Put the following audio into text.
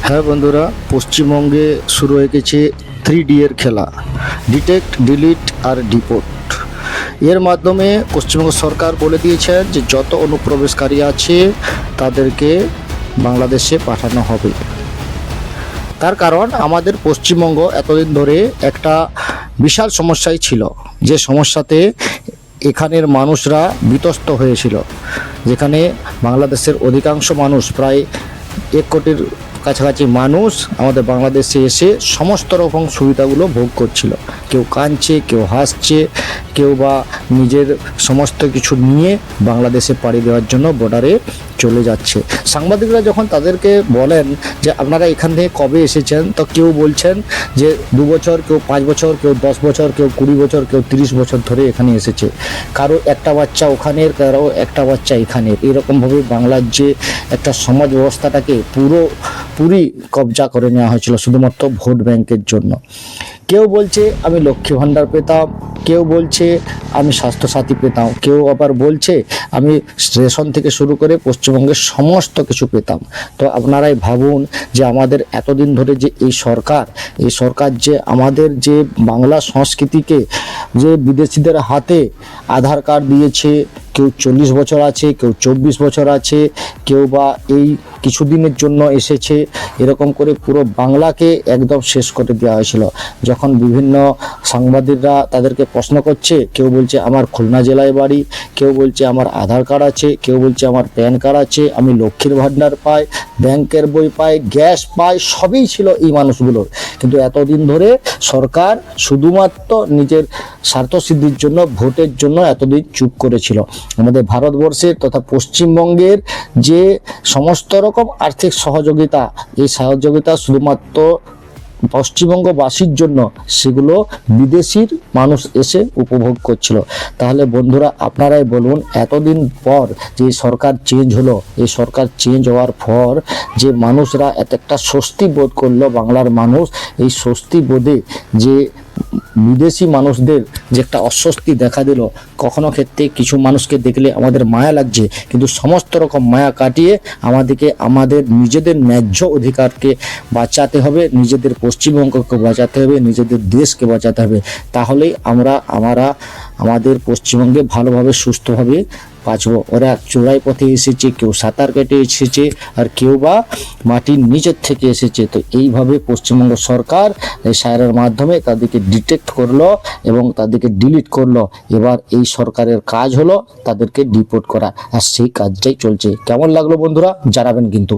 হ্যাঁ বন্ধুরা, পশ্চিমবঙ্গে শুরু হয়ে গেছে 3D এর খেলা, ডিটেক্ট, ডিলিট আর ডিপোর্ট। এর মাধ্যমে পশ্চিমবঙ্গ সরকার বলে দিয়েছেন যে যত অনুপ্রবেশকারী আছে তাদেরকে বাংলাদেশে পাঠানো হবে। তার কারণ আমাদের পশ্চিমবঙ্গ এতদিন ধরে একটা বিশাল সমস্যাই ছিল, যে সমস্যাতে এখানের মানুষরা বিতস্ত হয়েছিল, যেখানে বাংলাদেশের অধিকাংশ মানুষ, প্রায় 1 কোটির কাছাকাছি মানুষ আমাদের বাংলাদেশে এসে সমস্ত রকম সুবিধাগুলো ভোগ করছিল। কেউ কাঁদছে, কেউ হাসছে, কেউ বা নিজের সমস্ত কিছু নিয়ে বাংলাদেশে পাড়ি দেওয়ার জন্য বর্ডারে চলে যাচ্ছে। সাংবাদিকরা যখন তাদেরকে বলেন যে আপনারা এখান থেকে কবে এসেছেন, তো কেউ বলছেন যে 2 বছর, কেউ 5 বছর, কেউ 10 বছর, কেউ 20 বছর, কেউ 30 বছর ধরে এখানে এসেছে। কারো একটা বাচ্চা ওখানের, কারো একটা বাচ্চা এখানের। এরকমভাবে বাংলার যে একটা সমাজ ব্যবস্থাটাকে পুরোপুরি কবজা করে নেওয়া হয়েছিল শুধুমাত্র ভোট ব্যাংকের জন্য। কেউ বলছে আমি লক্ষ্মী ভাণ্ডার পেতাম, কেউ বলছে আমি স্বাস্থ্যসাথী পেতাম, কেউ আবার বলছে আমি রেশন থেকে শুরু করে পশ্চিমবঙ্গের সমস্ত কিছু পেতাম। তো আপনারাই ভাবুন যে আমাদের এতদিন ধরে যে এই সরকার যে আমাদের যে বাংলা সংস্কৃতিকে যে বিদেশিদের হাতে আধার কার্ড দিয়েছে, কেউ 40 বছর আছে, কেউ 24 বছর আছে, কেউ বা এই কিছুদিনের জন্য এসেছে, এরকম করে পুরো বাংলাকে একদম শেষ করে দেওয়া হয়েছিল। যখন বিভিন্ন সাংবাদিকরা তাদেরকে প্রশ্ন করছে, কেউ বলছে আমার খুলনা জেলায় বাড়ি, কেউ বলছে আমার আধার কার্ড আছে, কেউ বলছে আমার প্যান কার্ড আছে, আমি লক্ষ্মীর ভাণ্ডার পাই, ব্যাংকের বই পাই, গ্যাস পাই, সবই ছিল এই মানুষগুলোর। কিন্তু এতদিন ধরে সরকার শুধুমাত্র নিজের স্বার্থসিদ্ধির জন্য, ভোটের জন্য এতদিন চুপ করেছিল। আমাদের ভারতবর্ষের তথা পশ্চিমবঙ্গের যে সমস্ত রকম আর্থিক সহযোগিতা, এই সহযোগিতা শুধুমাত্র পশ্চিমবঙ্গবাসীর জন্য, সেগুলো বিদেশির মানুষ এসে উপভোগ করছিল। তাহলে বন্ধুরা আপনারাই বলুন, এতদিন পর যে সরকার চেঞ্জ হলো, এই সরকার চেঞ্জ হওয়ার পর যে মানুষরা একটা স্বস্তি বোধ করলো, বাংলার মানুষ এই স্বস্তি বোধে যে বিদেশি মানুষদের যে একটা অস্বস্তি দেখা দিল, কখনো ক্ষেত্রে কিছু মানুষকে দেখলে আমাদের মায়া লাগছে, কিন্তু সমস্ত রকম মায়া কাটিয়ে আমাদেরকে আমাদের নিজেদের ন্যায্য অধিকারকে বাঁচাতে হবে, নিজেদের পশ্চিমবঙ্গকে বাঁচাতে হবে, নিজেদের দেশকে বাঁচাতে হবে। তাহলেই আমরা আমাদের পশ্চিমবঙ্গে ভালোভাবে সুস্থভাবে বাঁচবো। ওরা চোরাই পথে এসেছে, কেউ সাঁতার কেটে এসেছে, আর কেউ বা মাটির নিচের থেকে এসেছে। তো এইভাবে পশ্চিমবঙ্গ সরকার এই সাইরের মাধ্যমে তাদেরকে ডিটেক্ট করলো এবং তাদেরকে ডিলিট করলো। এবার এই সরকারের কাজ হলো তাদেরকে ডিপোর্ট করা, আর সেই কাজটাই চলছে। কেমন লাগলো বন্ধুরা জানাবেন কিন্তু।